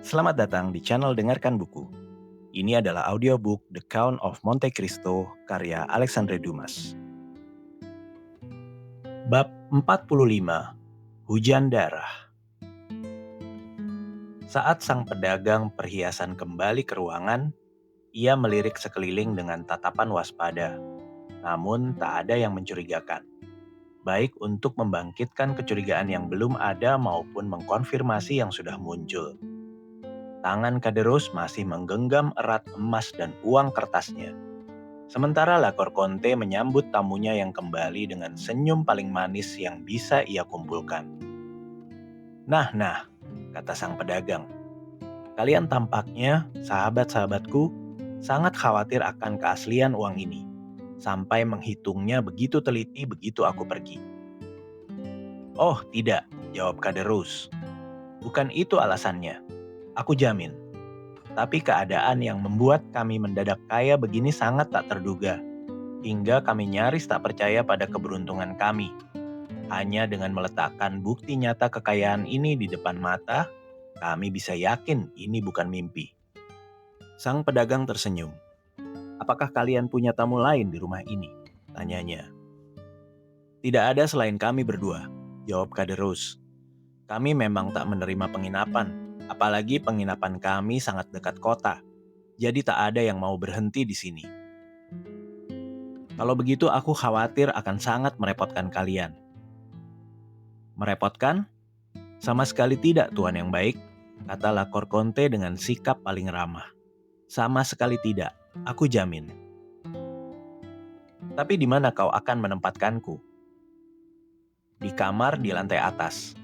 Selamat datang di channel Dengarkan Buku. Ini adalah audiobook The Count of Monte Cristo karya Alexandre Dumas. Bab 45, Hujan Darah. Saat sang pedagang perhiasan kembali ke ruangan, ia melirik sekeliling dengan tatapan waspada. Namun tak ada yang mencurigakan. Baik untuk membangkitkan kecurigaan yang belum ada maupun mengkonfirmasi yang sudah muncul. Tangan Kaderus masih menggenggam erat emas dan uang kertasnya. Sementara Lakor Conte menyambut tamunya yang kembali dengan senyum paling manis yang bisa ia kumpulkan. Nah, kata sang pedagang. Kalian tampaknya, sahabat-sahabatku, sangat khawatir akan keaslian uang ini. Sampai menghitungnya begitu teliti begitu aku pergi. Oh tidak, jawab Kaderus. Bukan itu alasannya. Aku jamin. Tapi keadaan yang membuat kami mendadak kaya begini sangat tak terduga. Hingga kami nyaris tak percaya pada keberuntungan kami. Hanya dengan meletakkan bukti nyata kekayaan ini di depan mata, kami bisa yakin ini bukan mimpi. Sang pedagang tersenyum. Apakah kalian punya tamu lain di rumah ini? Tanyanya. Tidak ada selain kami berdua, jawab Kaderus. Kami memang tak menerima penginapan, apalagi penginapan kami sangat dekat kota. Jadi tak ada yang mau berhenti di sini. Kalau begitu aku khawatir akan sangat merepotkan kalian. Merepotkan? Sama sekali tidak, Tuan yang baik, kata Lakor Conte dengan sikap paling ramah. Sama sekali tidak, aku jamin. Tapi di mana kau akan menempatkanku? Di kamar di lantai atas.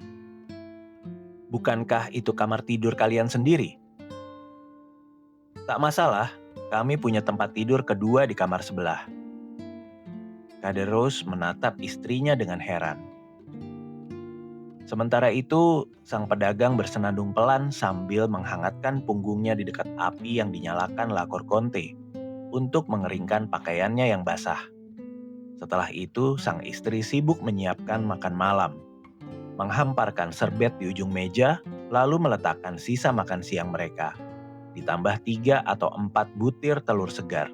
Bukankah itu kamar tidur kalian sendiri? Tak masalah, kami punya tempat tidur kedua di kamar sebelah. Kaderus menatap istrinya dengan heran. Sementara itu, sang pedagang bersenandung pelan sambil menghangatkan punggungnya di dekat api yang dinyalakan Lakor Conte untuk mengeringkan pakaiannya yang basah. Setelah itu, sang istri sibuk menyiapkan makan malam, menghamparkan serbet di ujung meja, lalu meletakkan sisa makan siang mereka, ditambah 3 atau 4 butir telur segar.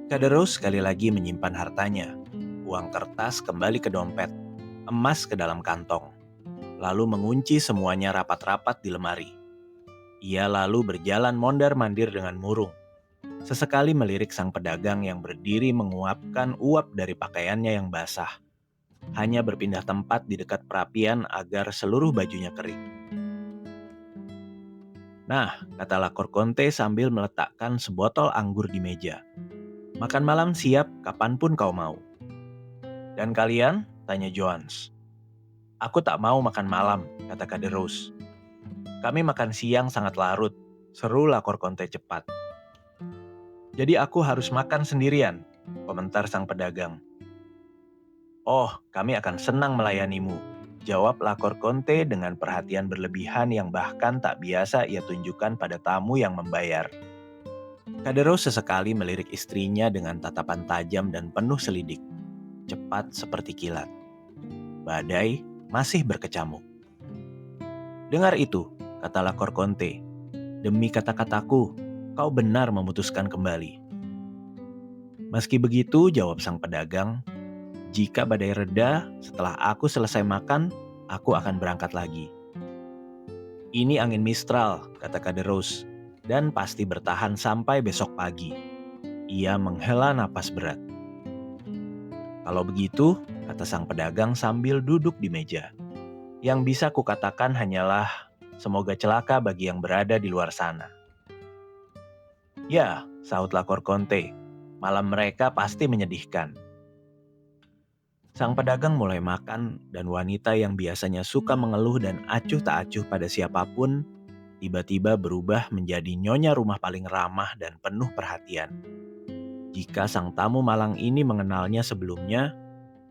Kaderus sekali lagi menyimpan hartanya. Uang kertas kembali ke dompet, emas ke dalam kantong, lalu mengunci semuanya rapat-rapat di lemari. Ia lalu berjalan mondar-mandir dengan murung. Sesekali melirik sang pedagang yang berdiri menguapkan uap dari pakaiannya yang basah. Hanya berpindah tempat di dekat perapian agar seluruh bajunya kering. Nah, kata Lakor Conte sambil meletakkan sebotol anggur di meja. Makan malam siap kapanpun kau mau. Dan kalian? Tanya Joans. Aku tak mau makan malam, kata Kaderus. Kami makan siang sangat larut, seru Lakor Conte cepat. Jadi aku harus makan sendirian, komentar sang pedagang. Oh, kami akan senang melayanimu, jawab Lakor Conte dengan perhatian berlebihan yang bahkan tak biasa ia tunjukkan pada tamu yang membayar. Kaderus sesekali melirik istrinya dengan tatapan tajam dan penuh selidik, cepat seperti kilat. Badai masih berkecamuk. Dengar itu, kata Lakor Conte. Demi kata-kataku, kau benar memutuskan kembali. Meski begitu, jawab sang pedagang, jika badai reda, setelah aku selesai makan, aku akan berangkat lagi. Ini angin mistral, kata Kaderus, dan pasti bertahan sampai besok pagi. Ia menghela napas berat. Kalau begitu, kata sang pedagang sambil duduk di meja. Yang bisa kukatakan hanyalah, semoga celaka bagi yang berada di luar sana. Ya, sahut Lakor Conte, malam mereka pasti menyedihkan. Sang pedagang mulai makan dan wanita yang biasanya suka mengeluh dan acuh tak acuh pada siapapun, tiba-tiba berubah menjadi nyonya rumah paling ramah dan penuh perhatian. Jika sang tamu malang ini mengenalnya sebelumnya,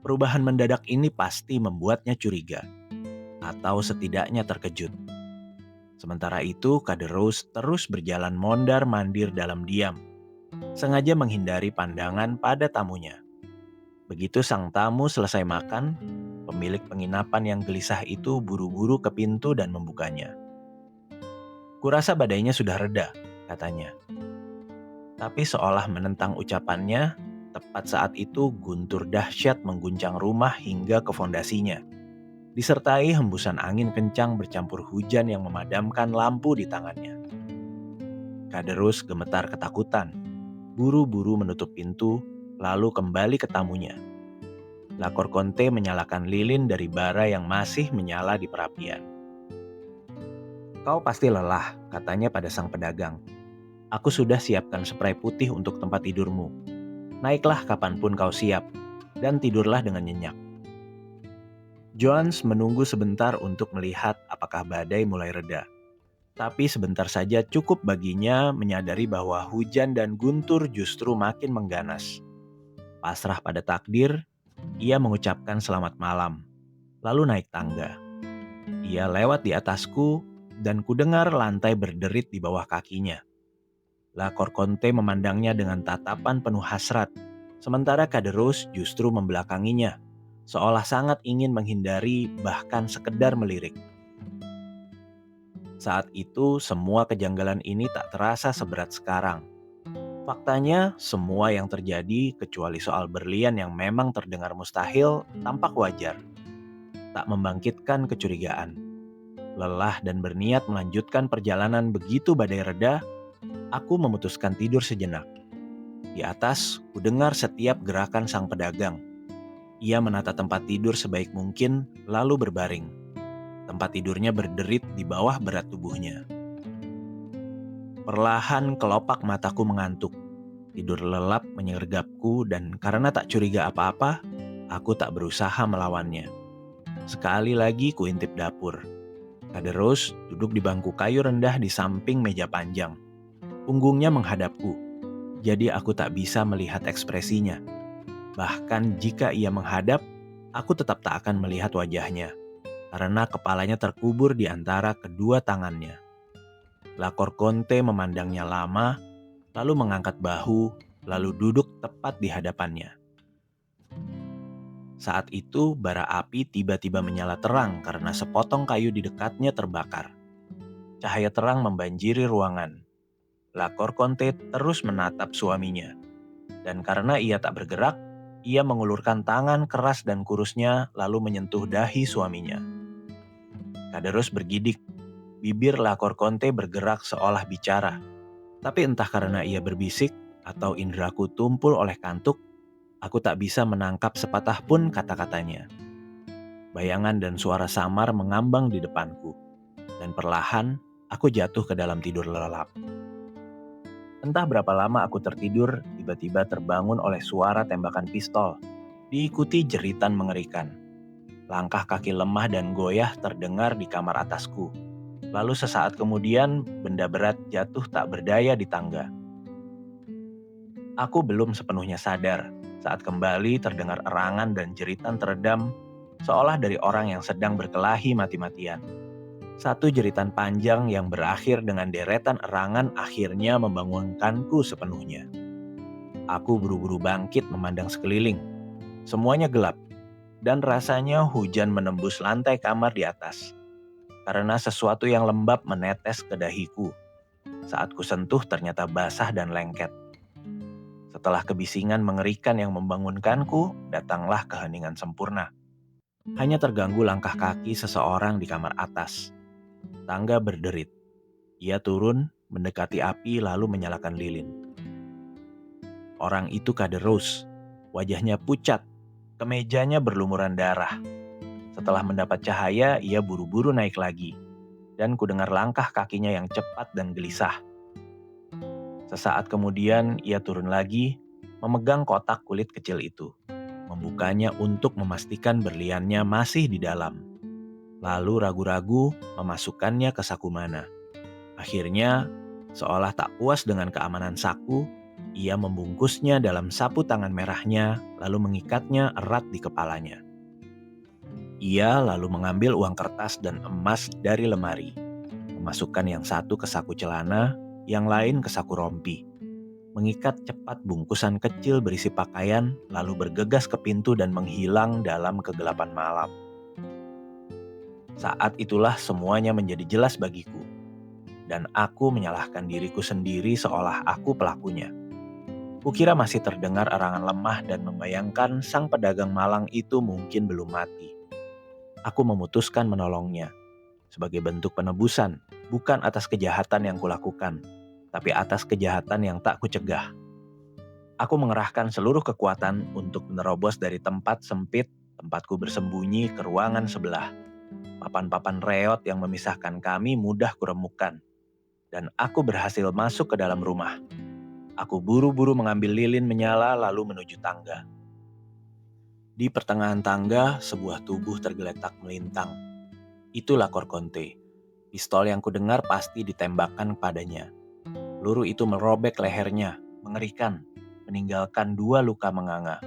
perubahan mendadak ini pasti membuatnya curiga, atau setidaknya terkejut. Sementara itu, Kaderus terus berjalan mondar-mandir dalam diam, sengaja menghindari pandangan pada tamunya. Begitu sang tamu selesai makan, Pemilik penginapan yang gelisah itu buru-buru ke pintu dan membukanya. "Kurasa badainya sudah reda," katanya. Tapi seolah menentang ucapannya, tepat saat itu guntur dahsyat mengguncang rumah hingga ke fondasinya, disertai hembusan angin kencang bercampur hujan yang memadamkan lampu di tangannya. Kaderus gemetar ketakutan, buru-buru menutup pintu, lalu kembali ke tamunya. Lakor Konte menyalakan lilin dari bara yang masih menyala di perapian. "Kau pasti lelah," katanya pada sang pedagang. "Aku sudah siapkan spray putih untuk tempat tidurmu. Naiklah kapanpun kau siap, dan tidurlah dengan nyenyak." Joans menunggu sebentar untuk melihat apakah badai mulai reda. Tapi sebentar saja cukup baginya menyadari bahwa hujan dan guntur justru makin mengganas. Pasrah pada takdir, ia mengucapkan selamat malam, lalu naik tangga. Ia lewat di atasku, dan kudengar lantai berderit di bawah kakinya. Lakor Konte memandangnya dengan tatapan penuh hasrat, sementara Kaderus justru membelakanginya, seolah sangat ingin menghindari bahkan sekedar melirik. Saat itu semua kejanggalan ini tak terasa seberat sekarang. Faktanya, semua yang terjadi kecuali soal berlian yang memang terdengar mustahil tampak wajar. Tak membangkitkan kecurigaan. Lelah dan berniat melanjutkan perjalanan begitu badai reda, aku memutuskan tidur sejenak. Di atas, kudengar setiap gerakan sang pedagang. Ia menata tempat tidur sebaik mungkin, lalu berbaring. Tempat tidurnya berderit di bawah berat tubuhnya. Perlahan kelopak mataku mengantuk. Tidur lelap menyergapku dan karena tak curiga apa-apa, aku tak berusaha melawannya. Sekali lagi kuintip dapur. Kaderus duduk di bangku kayu rendah di samping meja panjang. Punggungnya menghadapku, jadi aku tak bisa melihat ekspresinya. Bahkan jika ia menghadap, aku tetap tak akan melihat wajahnya, karena kepalanya terkubur di antara kedua tangannya. Lakor Konte memandangnya lama, lalu mengangkat bahu, lalu duduk tepat di hadapannya. Saat itu bara api tiba-tiba menyala terang karena sepotong kayu di dekatnya terbakar. Cahaya terang membanjiri ruangan. Lakor Konte terus menatap suaminya. Dan karena ia tak bergerak, ia mengulurkan tangan keras dan kurusnya lalu menyentuh dahi suaminya. Kaderus bergidik. Bibir Lakor Konte bergerak seolah bicara. Tapi entah karena ia berbisik atau indraku tumpul oleh kantuk, aku tak bisa menangkap sepatah pun kata-katanya. Bayangan dan suara samar mengambang di depanku. Dan perlahan, aku jatuh ke dalam tidur lelap. Entah berapa lama aku tertidur, tiba-tiba terbangun oleh suara tembakan pistol. Diikuti jeritan mengerikan. Langkah kaki lemah dan goyah terdengar di kamar atasku. Lalu sesaat kemudian, benda berat jatuh tak berdaya di tangga. Aku belum sepenuhnya sadar saat kembali terdengar erangan dan jeritan teredam, seolah dari orang yang sedang berkelahi mati-matian. Satu jeritan panjang yang berakhir dengan deretan erangan akhirnya membangunkanku sepenuhnya. Aku buru-buru bangkit memandang sekeliling. Semuanya gelap, dan rasanya hujan menembus lantai kamar di atas. Karena sesuatu yang lembab menetes ke dahiku. Saat kusentuh ternyata basah dan lengket. Setelah kebisingan mengerikan yang membangunkanku, datanglah keheningan sempurna. Hanya terganggu langkah kaki seseorang di kamar atas. Tangga berderit. Ia turun, mendekati api lalu menyalakan lilin. Orang itu Kaderus. Wajahnya pucat, kemejanya berlumuran darah. Setelah mendapat cahaya, ia buru-buru naik lagi. Dan kudengar langkah kakinya yang cepat dan gelisah. Sesaat kemudian, ia turun lagi, memegang kotak kulit kecil itu. Membukanya untuk memastikan berliannya masih di dalam. Lalu ragu-ragu memasukkannya ke saku mana. Akhirnya, seolah tak puas dengan keamanan saku, ia membungkusnya dalam sapu tangan merahnya, lalu mengikatnya erat di kepalanya. Ia lalu mengambil uang kertas dan emas dari lemari, memasukkan yang satu ke saku celana, yang lain ke saku rompi. mengikat cepat bungkusan kecil berisi pakaian, lalu bergegas ke pintu dan menghilang dalam kegelapan malam. Saat itulah semuanya menjadi jelas bagiku, dan aku menyalahkan diriku sendiri seolah aku pelakunya. Kukira masih terdengar erangan lemah dan membayangkan sang pedagang malang itu mungkin belum mati. Aku memutuskan menolongnya sebagai bentuk penebusan, bukan atas kejahatan yang kulakukan, tapi atas kejahatan yang tak kucegah. Aku mengerahkan seluruh kekuatan untuk menerobos dari tempat sempit tempatku bersembunyi ke ruangan sebelah. Papan-papan reot yang memisahkan kami mudah kuremukkan, dan aku berhasil masuk ke dalam rumah. Aku buru-buru mengambil lilin menyala lalu menuju tangga. Di pertengahan tangga, sebuah tubuh tergeletak melintang. Itulah Korkonte. Pistol yang kudengar pasti ditembakkan padanya. Peluru itu merobek lehernya, mengerikan, meninggalkan 2 luka menganga.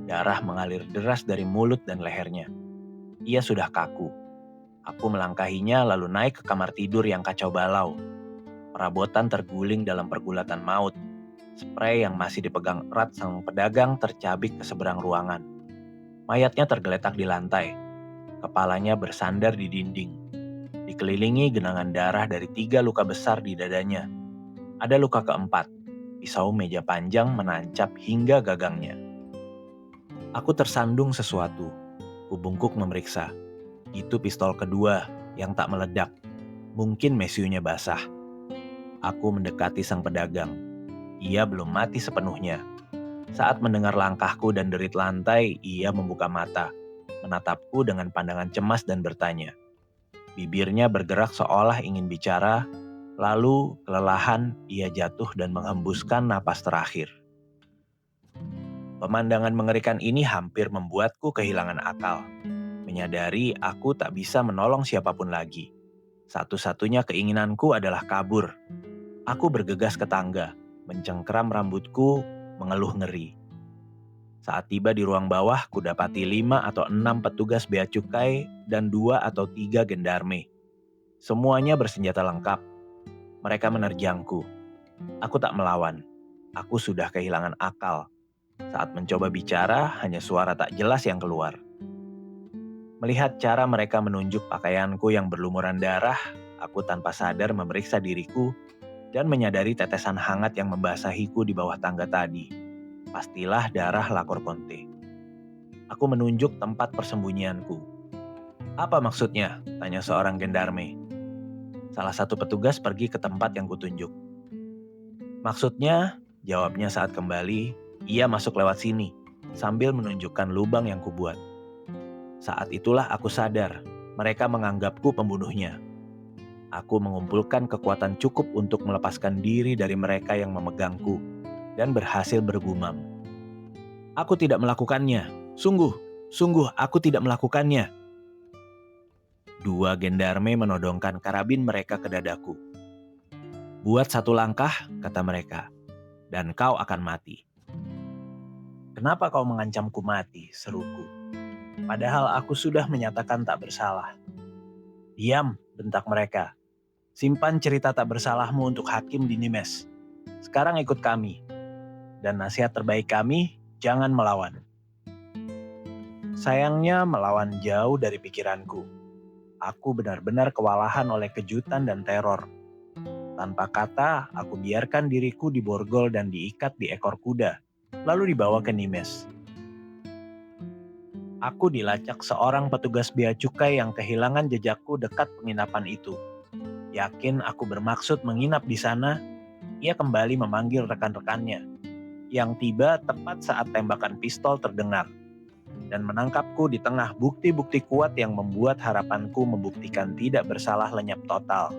Darah mengalir deras dari mulut dan lehernya. Ia sudah kaku. Aku melangkahinya lalu naik ke kamar tidur yang kacau balau. Perabotan terguling dalam pergulatan maut. Sprei yang masih dipegang erat sang pedagang tercabik ke seberang ruangan. Mayatnya tergeletak di lantai. Kepalanya bersandar di dinding. Dikelilingi genangan darah dari 3 luka besar di dadanya. Ada luka keempat. Pisau meja panjang menancap hingga gagangnya. Aku tersandung sesuatu. Kubungkuk memeriksa. Itu pistol kedua yang tak meledak. Mungkin mesiunya basah. Aku mendekati sang pedagang. Ia belum mati sepenuhnya. Saat mendengar langkahku dan derit lantai, ia membuka mata, menatapku dengan pandangan cemas dan bertanya. Bibirnya bergerak seolah ingin bicara, lalu kelelahan ia jatuh dan menghembuskan napas terakhir. Pemandangan mengerikan ini hampir membuatku kehilangan akal. Menyadari aku tak bisa menolong siapapun lagi. Satu-satunya keinginanku adalah kabur. Aku bergegas ke tangga, mencengkeram rambutku, mengeluh ngeri. Saat tiba di ruang bawah, kudapati 5 atau 6 petugas bea cukai dan 2 atau 3 gendarme. Semuanya bersenjata lengkap. Mereka menerjangku. Aku tak melawan. Aku sudah kehilangan akal. Saat mencoba bicara, hanya suara tak jelas yang keluar. Melihat cara mereka menunjuk pakaianku yang berlumuran darah, aku tanpa sadar memeriksa diriku dan menyadari tetesan hangat yang membasahiku di bawah tangga tadi. Pastilah darah La Korkonte. Aku menunjuk tempat persembunyianku. Apa maksudnya? Tanya seorang gendarme. Salah satu petugas pergi ke tempat yang kutunjuk. Maksudnya, jawabnya saat kembali, ia masuk lewat sini, sambil menunjukkan lubang yang kubuat. Saat itulah aku sadar, mereka menganggapku pembunuhnya. Aku mengumpulkan kekuatan cukup untuk melepaskan diri dari mereka yang memegangku, dan berhasil bergumam. Aku tidak melakukannya. Sungguh aku tidak melakukannya. 2 gendarme menodongkan karabin mereka ke dadaku. Buat 1 langkah, kata mereka, dan kau akan mati. Kenapa kau mengancamku mati, seruku. Padahal aku sudah menyatakan tak bersalah. Diam, bentak mereka. Simpan cerita tak bersalahmu untuk hakim di Nimes. Sekarang ikut kami. Dan nasihat terbaik kami, jangan melawan. Sayangnya melawan jauh dari pikiranku. Aku benar-benar kewalahan oleh kejutan dan teror. Tanpa kata, aku biarkan diriku diborgol dan diikat di ekor kuda, lalu dibawa ke Nimes. Aku dilacak seorang petugas bea cukai yang kehilangan jejakku dekat penginapan itu. Yakin aku bermaksud menginap di sana, ia kembali memanggil rekan-rekannya, yang tiba tepat saat tembakan pistol terdengar, dan menangkapku di tengah bukti-bukti kuat yang membuat harapanku membuktikan tidak bersalah lenyap total.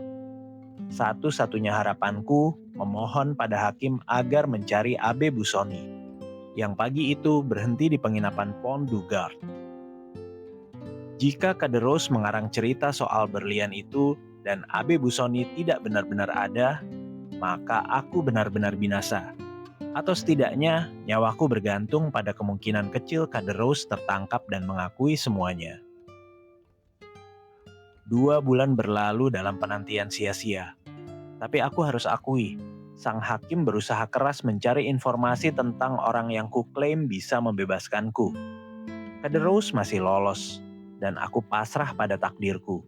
Satu-satunya harapanku memohon pada hakim agar mencari Abe Busoni, yang pagi itu berhenti di penginapan Pont du Gard. Jika Kaderos mengarang cerita soal berlian itu dan Abe Busoni tidak benar-benar ada, maka aku benar-benar binasa. Atau setidaknya nyawaku bergantung pada kemungkinan kecil Kaderos tertangkap dan mengakui semuanya. 2 bulan berlalu dalam penantian sia-sia. Tapi aku harus akui, Sang hakim berusaha keras mencari informasi tentang orang yang kuklaim bisa membebaskanku. Kaderus masih lolos, dan aku pasrah pada takdirku.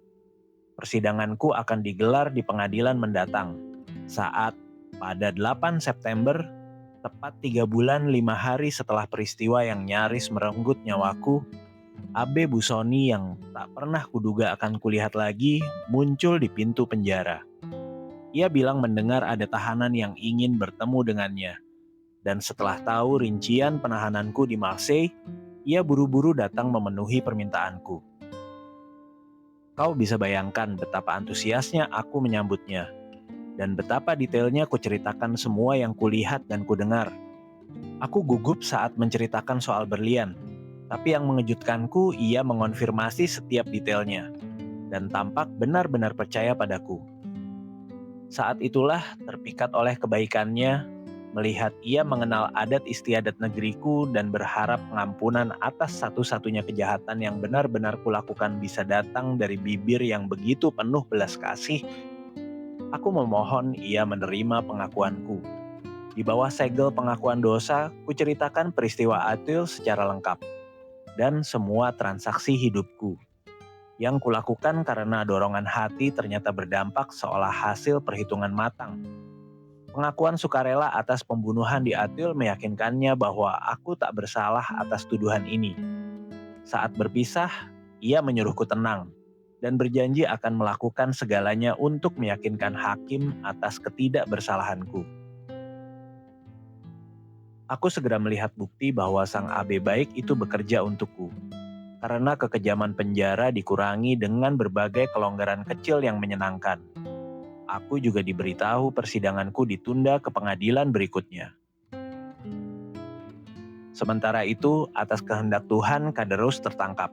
Persidanganku akan digelar di pengadilan mendatang, saat pada 8 September, tepat 3 bulan 5 hari setelah peristiwa yang nyaris merenggut nyawaku, Abe Busoni yang tak pernah kuduga akan kulihat lagi muncul di pintu penjara. Ia bilang mendengar ada tahanan yang ingin bertemu dengannya, dan setelah tahu rincian penahananku di Marseille, ia buru-buru datang memenuhi permintaanku. Kau bisa bayangkan betapa antusiasnya aku menyambutnya, dan betapa detailnya kuceritakan semua yang kulihat dan kudengar. Aku gugup saat menceritakan soal berlian, tapi yang mengejutkanku ia mengonfirmasi setiap detailnya, dan tampak benar-benar percaya padaku. Saat itulah terpikat oleh kebaikannya, melihat ia mengenal adat istiadat negeriku dan berharap pengampunan atas satu-satunya kejahatan yang benar-benar kulakukan bisa datang dari bibir yang begitu penuh belas kasih. Aku memohon ia menerima pengakuanku. Di bawah segel pengakuan dosa, kuceritakan peristiwa Atil secara lengkap, dan semua transaksi hidupku. Yang kulakukan karena dorongan hati ternyata berdampak seolah hasil perhitungan matang. Pengakuan sukarela atas pembunuhan di Atil meyakinkannya bahwa aku tak bersalah atas tuduhan ini. Saat berpisah, ia menyuruhku tenang dan berjanji akan melakukan segalanya untuk meyakinkan hakim atas ketidakbersalahanku. Aku segera melihat bukti bahwa sang abe baik itu bekerja untukku. Karena kekejaman penjara dikurangi dengan berbagai kelonggaran kecil yang menyenangkan. Aku juga diberitahu persidanganku ditunda ke pengadilan berikutnya. Sementara itu, atas kehendak Tuhan, Kaderus tertangkap,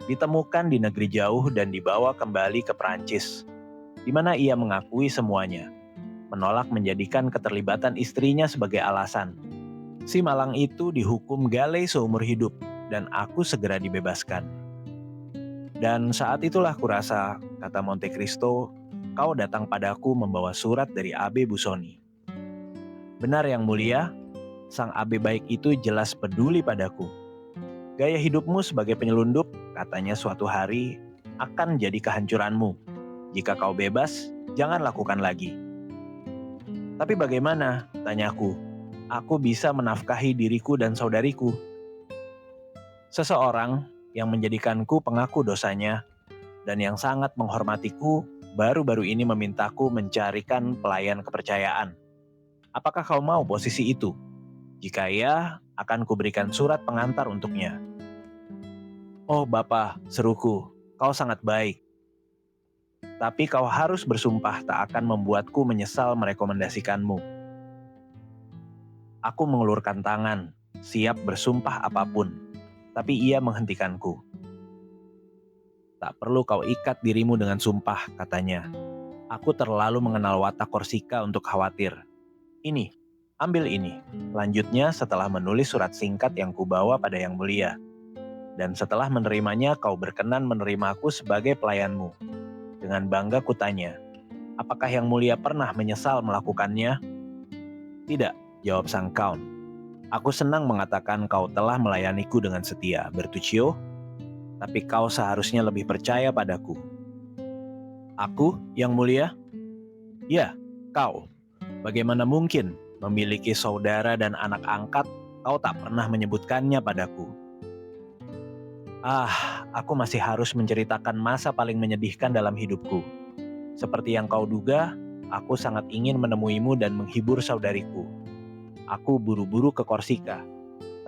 ditemukan di negeri jauh dan dibawa kembali ke Perancis, di mana ia mengakui semuanya, menolak menjadikan keterlibatan istrinya sebagai alasan. Si malang itu dihukum galei seumur hidup, dan aku segera dibebaskan. Dan saat itulah kurasa, kata Monte Cristo, kau datang padaku membawa surat dari Abe Busoni. Benar yang mulia, sang abe baik itu jelas peduli padaku. Gaya hidupmu sebagai penyelundup, katanya suatu hari, akan jadi kehancuranmu. Jika kau bebas, jangan lakukan lagi. Tapi bagaimana, tanyaku, aku bisa menafkahi diriku dan saudariku? Seseorang yang menjadikanku pengaku dosanya dan yang sangat menghormatiku baru-baru ini memintaku mencarikan pelayan kepercayaan. Apakah kau mau posisi itu? Jika iya, akan kuberikan surat pengantar untuknya. Oh Bapa, seruku, kau sangat baik. Tapi kau harus bersumpah tak akan membuatku menyesal merekomendasikanmu. Aku mengulurkan tangan, siap bersumpah apapun. Tapi ia menghentikanku. Tak perlu kau ikat dirimu dengan sumpah, katanya. Aku terlalu mengenal watak Korsika untuk khawatir. Ini, ambil ini. Lanjutnya setelah menulis surat singkat yang kubawa pada Yang Mulia. Dan setelah menerimanya kau berkenan menerimaku sebagai pelayanmu. Dengan bangga kutanya, apakah Yang Mulia pernah menyesal melakukannya? Tidak, jawab sang Count. Aku senang mengatakan kau telah melayaniku dengan setia, Bertuccio. Tapi kau seharusnya lebih percaya padaku. Aku, Yang Mulia? Ya, kau. Bagaimana mungkin memiliki saudara dan anak angkat, kau tak pernah menyebutkannya padaku? Aku masih harus menceritakan masa paling menyedihkan dalam hidupku. Seperti yang kau duga, aku sangat ingin menemuimu dan menghibur saudariku. Aku buru-buru ke Korsika.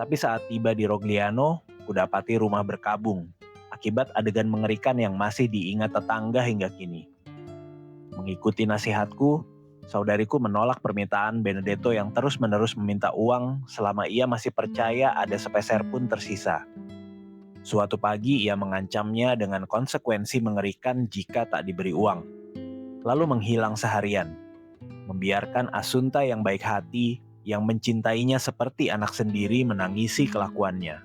Tapi saat tiba di Rogliano, kudapati rumah berkabung, akibat adegan mengerikan yang masih diingat tetangga hingga kini. Mengikuti nasihatku, saudariku menolak permintaan Benedetto yang terus-menerus meminta uang selama ia masih percaya ada sepeser pun tersisa. Suatu pagi ia mengancamnya dengan konsekuensi mengerikan jika tak diberi uang. Lalu menghilang seharian, membiarkan Asunta yang baik hati, yang mencintainya seperti anak sendiri menangisi kelakuannya.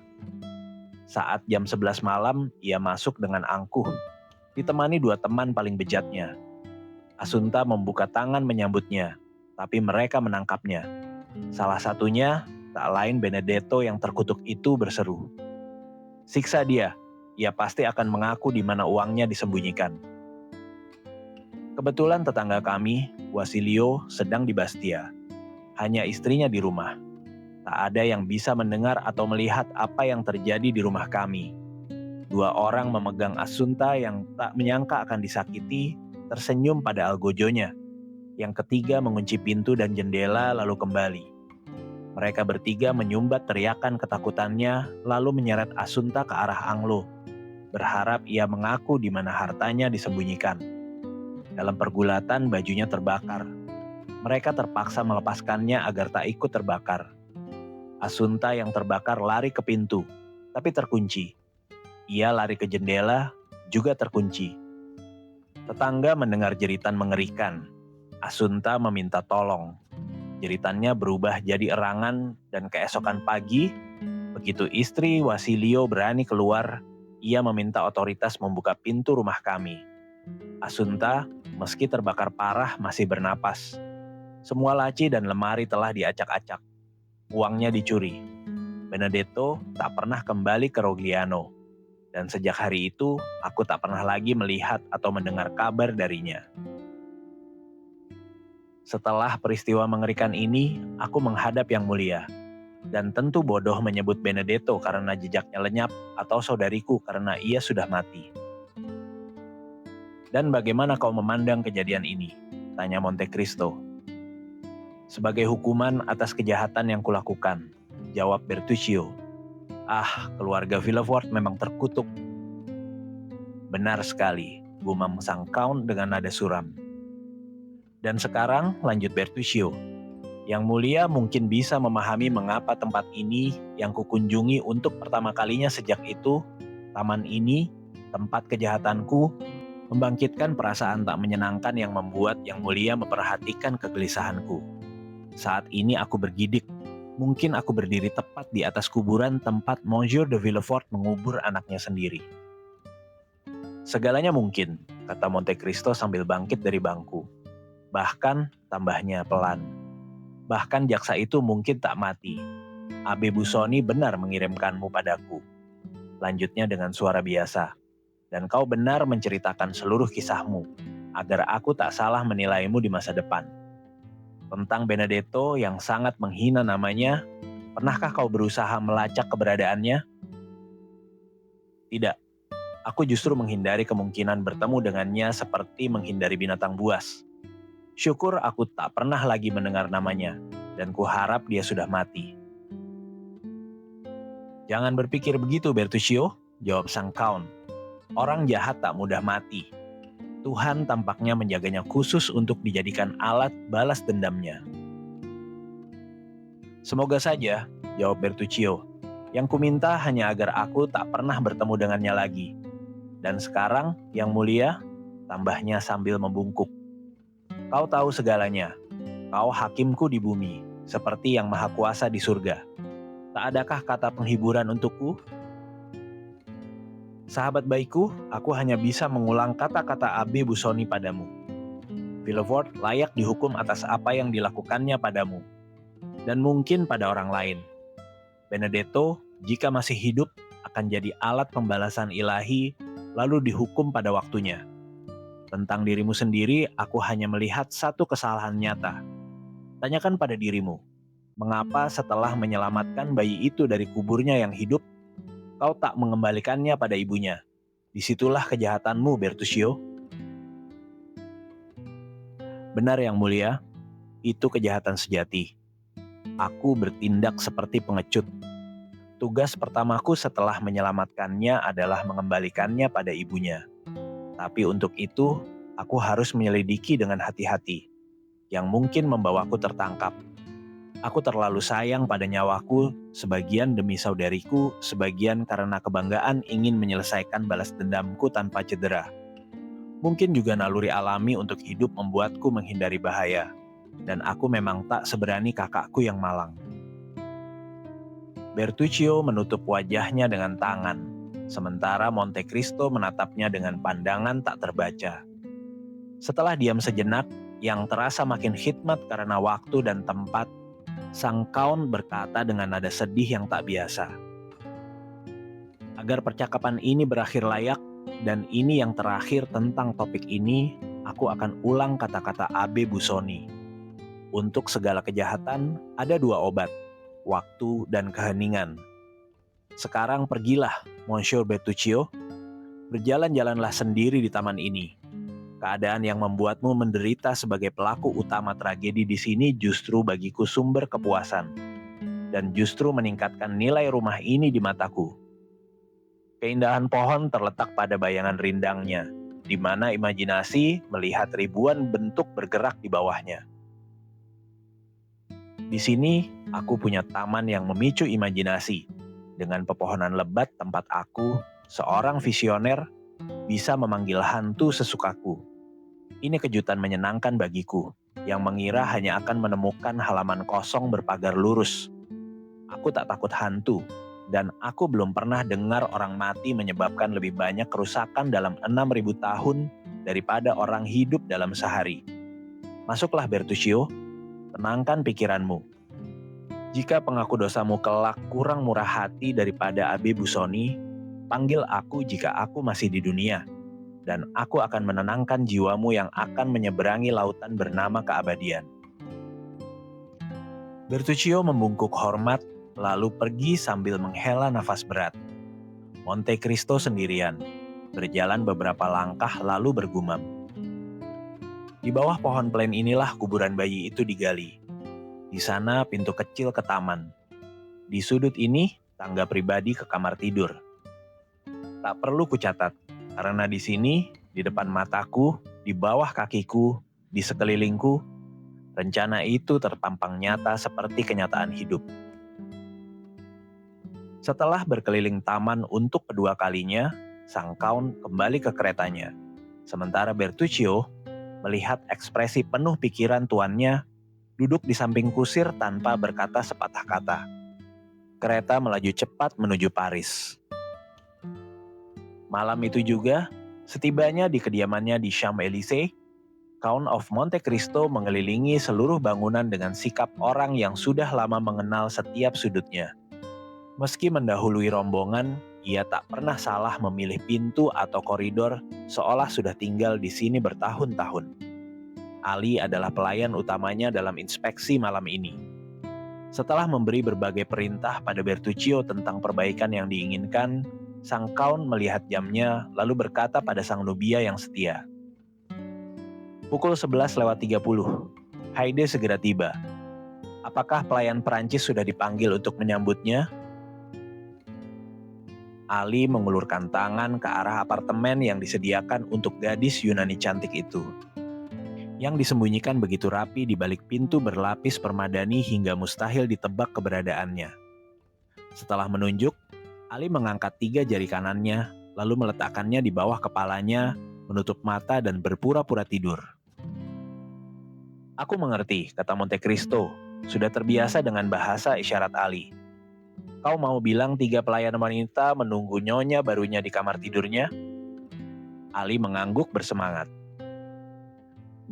Saat jam 11 malam, ia masuk dengan angkuh, ditemani dua teman paling bejatnya. Asunta membuka tangan menyambutnya, tapi mereka menangkapnya. Salah satunya, tak lain Benedetto yang terkutuk itu berseru, "Siksa dia, ia pasti akan mengaku di mana uangnya disembunyikan." Kebetulan tetangga kami, Wasilio, sedang di Bastia. Hanya istrinya di rumah. Tak ada yang bisa mendengar atau melihat apa yang terjadi di rumah kami. Dua orang memegang Assunta yang tak menyangka akan disakiti, tersenyum pada algojonya. Yang ketiga mengunci pintu dan jendela lalu kembali. Mereka bertiga menyumbat teriakan ketakutannya lalu menyeret Assunta ke arah Anglo, berharap ia mengaku di mana hartanya disembunyikan. Dalam pergulatan bajunya terbakar. Mereka terpaksa melepaskannya agar tak ikut terbakar. Assunta yang terbakar lari ke pintu, tapi terkunci. Ia lari ke jendela, juga terkunci. Tetangga mendengar jeritan mengerikan. Assunta meminta tolong. Jeritannya berubah jadi erangan dan keesokan pagi, begitu istri Wasilio berani keluar, ia meminta otoritas membuka pintu rumah kami. Assunta, meski terbakar parah, masih bernapas. Semua laci dan lemari telah diacak-acak. Uangnya dicuri. Benedetto tak pernah kembali ke Rogliano. Dan sejak hari itu, aku tak pernah lagi melihat atau mendengar kabar darinya. Setelah peristiwa mengerikan ini, aku menghadap Yang Mulia. Dan tentu bodoh menyebut Benedetto karena jejaknya lenyap atau saudariku karena ia sudah mati. "Dan bagaimana kau memandang kejadian ini?" tanya Monte Cristo. "Sebagai hukuman atas kejahatan yang kulakukan," jawab Bertuccio. Keluarga Villefort memang terkutuk." "Benar sekali," gumam sang Count dengan nada suram. "Dan sekarang," lanjut Bertuccio, "Yang Mulia mungkin bisa memahami mengapa tempat ini yang kukunjungi untuk pertama kalinya sejak itu, taman ini, tempat kejahatanku, membangkitkan perasaan tak menyenangkan yang membuat Yang Mulia memperhatikan kegelisahanku. Saat ini aku bergidik, mungkin aku berdiri tepat di atas kuburan tempat Monsieur de Villefort mengubur anaknya sendiri." "Segalanya mungkin," kata Monte Cristo sambil bangkit dari bangku. "Bahkan," tambahnya pelan, "bahkan jaksa itu mungkin tak mati. Abe Busoni benar mengirimkanmu padaku." Lanjutnya dengan suara biasa. "Dan kau benar menceritakan seluruh kisahmu, agar aku tak salah menilaimu di masa depan. Tentang Benedetto yang sangat menghina namanya, pernahkah kau berusaha melacak keberadaannya?" "Tidak. Aku justru menghindari kemungkinan bertemu dengannya seperti menghindari binatang buas. Syukur aku tak pernah lagi mendengar namanya, dan kuharap dia sudah mati." "Jangan berpikir begitu, Bertuccio," jawab sang Count. "Orang jahat tak mudah mati. Tuhan tampaknya menjaganya khusus untuk dijadikan alat balas dendamnya." "Semoga saja," jawab Bertuccio. "Yang kuminta hanya agar aku tak pernah bertemu dengannya lagi. Dan sekarang, Yang Mulia," tambahnya sambil membungkuk, "kau tahu segalanya. Kau hakimku di bumi, seperti Yang Maha Kuasa di surga. Tak adakah kata penghiburan untukku?" "Sahabat baikku, aku hanya bisa mengulang kata-kata Abe Busoni padamu. Villefort layak dihukum atas apa yang dilakukannya padamu, dan mungkin pada orang lain. Benedetto, jika masih hidup, akan jadi alat pembalasan ilahi, lalu dihukum pada waktunya. Tentang dirimu sendiri, aku hanya melihat satu kesalahan nyata. Tanyakan pada dirimu, mengapa setelah menyelamatkan bayi itu dari kuburnya yang hidup, kau tak mengembalikannya pada ibunya? Disitulah kejahatanmu, Bertuccio." "Benar, Yang Mulia, itu kejahatan sejati. Aku bertindak seperti pengecut. Tugas pertamaku setelah menyelamatkannya adalah mengembalikannya pada ibunya. Tapi untuk itu, aku harus menyelidiki dengan hati-hati, yang mungkin membawaku tertangkap. Aku terlalu sayang pada nyawaku, sebagian demi saudariku, sebagian karena kebanggaan ingin menyelesaikan balas dendamku tanpa cedera. Mungkin juga naluri alami untuk hidup membuatku menghindari bahaya, dan aku memang tak seberani kakakku yang malang." Bertuccio menutup wajahnya dengan tangan, sementara Monte Cristo menatapnya dengan pandangan tak terbaca. Setelah diam sejenak, yang terasa makin khidmat karena waktu dan tempat, sang Count berkata dengan nada sedih yang tak biasa. Agar percakapan ini berakhir layak, dan ini yang terakhir tentang topik ini, aku akan ulang kata-kata Abe Busoni. Untuk segala kejahatan, ada dua obat, waktu dan keheningan. Sekarang pergilah, Monsieur Bertuccio. Berjalan-jalanlah sendiri di taman ini. Keadaan yang membuatmu menderita sebagai pelaku utama tragedi di sini justru bagiku sumber kepuasan. Dan justru meningkatkan nilai rumah ini di mataku. Keindahan pohon terletak pada bayangan rindangnya, di mana imajinasi melihat ribuan bentuk bergerak di bawahnya. Di sini, aku punya taman yang memicu imajinasi. Dengan pepohonan lebat tempat aku, seorang visioner, bisa memanggil hantu sesukaku. Ini kejutan menyenangkan bagiku, yang mengira hanya akan menemukan halaman kosong berpagar lurus. Aku tak takut hantu, dan aku belum pernah dengar orang mati menyebabkan lebih banyak kerusakan dalam 6.000 tahun daripada orang hidup dalam sehari. Masuklah Bertuccio, tenangkan pikiranmu. Jika pengaku dosamu kelak kurang murah hati daripada Abe Busoni, panggil aku jika aku masih di dunia, dan aku akan menenangkan jiwamu yang akan menyeberangi lautan bernama keabadian. Bertuccio membungkuk hormat, lalu pergi sambil menghela nafas berat. Monte Cristo sendirian, berjalan beberapa langkah lalu bergumam. Di bawah pohon plen inilah kuburan bayi itu digali. Di sana pintu kecil ke taman. Di sudut ini tangga pribadi ke kamar tidur. Tak perlu kucatat, karena di sini, di depan mataku, di bawah kakiku, di sekelilingku, rencana itu terpampang nyata seperti kenyataan hidup. Setelah berkeliling taman untuk kedua kalinya, sang Count kembali ke keretanya. Sementara Bertuccio melihat ekspresi penuh pikiran tuannya duduk di samping kusir tanpa berkata sepatah kata. Kereta melaju cepat menuju Paris. Malam itu juga, setibanya di kediamannya di Champs-Élysées, Count of Monte Cristo mengelilingi seluruh bangunan dengan sikap orang yang sudah lama mengenal setiap sudutnya. Meski mendahului rombongan, ia tak pernah salah memilih pintu atau koridor seolah sudah tinggal di sini bertahun-tahun. Ali adalah pelayan utamanya dalam inspeksi malam ini. Setelah memberi berbagai perintah pada Bertuccio tentang perbaikan yang diinginkan, sang Count melihat jamnya lalu berkata pada sang nubia yang setia. Pukul 11:30, Haide segera tiba. Apakah pelayan Perancis sudah dipanggil untuk menyambutnya? Ali mengulurkan tangan ke arah apartemen yang disediakan untuk gadis Yunani cantik itu. Yang disembunyikan begitu rapi di balik pintu berlapis permadani hingga mustahil ditebak keberadaannya. Setelah menunjuk, Ali mengangkat 3 jari kanannya, lalu meletakkannya di bawah kepalanya, menutup mata dan berpura-pura tidur. Aku mengerti, kata Monte Cristo, sudah terbiasa dengan bahasa isyarat Ali. Kau mau bilang 3 pelayan wanita menunggu nyonya barunya di kamar tidurnya? Ali mengangguk bersemangat.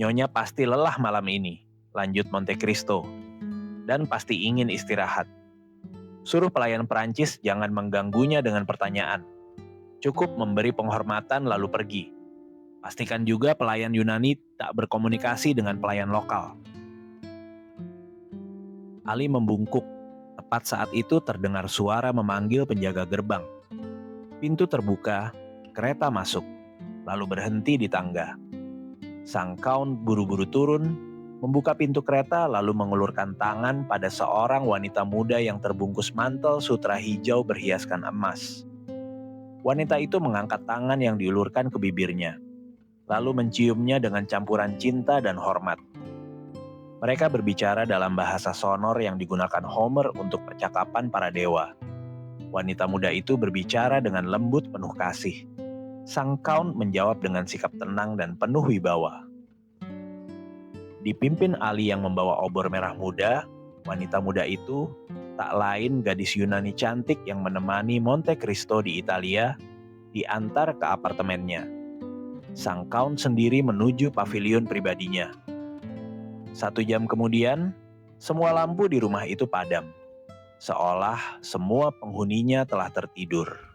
Nyonya pasti lelah malam ini, lanjut Monte Cristo, dan pasti ingin istirahat. Suruh pelayan Perancis jangan mengganggunya dengan pertanyaan. Cukup memberi penghormatan lalu pergi. Pastikan juga pelayan Yunani tak berkomunikasi dengan pelayan lokal. Ali membungkuk. Tepat saat itu terdengar suara memanggil penjaga gerbang. Pintu terbuka, kereta masuk, lalu berhenti di tangga. Sang Count buru-buru turun, membuka pintu kereta lalu mengulurkan tangan pada seorang wanita muda yang terbungkus mantel sutra hijau berhiaskan emas. Wanita itu mengangkat tangan yang diulurkan ke bibirnya, lalu menciumnya dengan campuran cinta dan hormat. Mereka berbicara dalam bahasa sonor yang digunakan Homer untuk percakapan para dewa. Wanita muda itu berbicara dengan lembut penuh kasih. Sang Count menjawab dengan sikap tenang dan penuh wibawa. Dipimpin Ali yang membawa obor merah muda, wanita muda itu tak lain gadis Yunani cantik yang menemani Monte Cristo di Italia, diantar ke apartemennya. Sang Count sendiri menuju pavilion pribadinya. 1 jam kemudian, semua lampu di rumah itu padam, seolah semua penghuninya telah tertidur.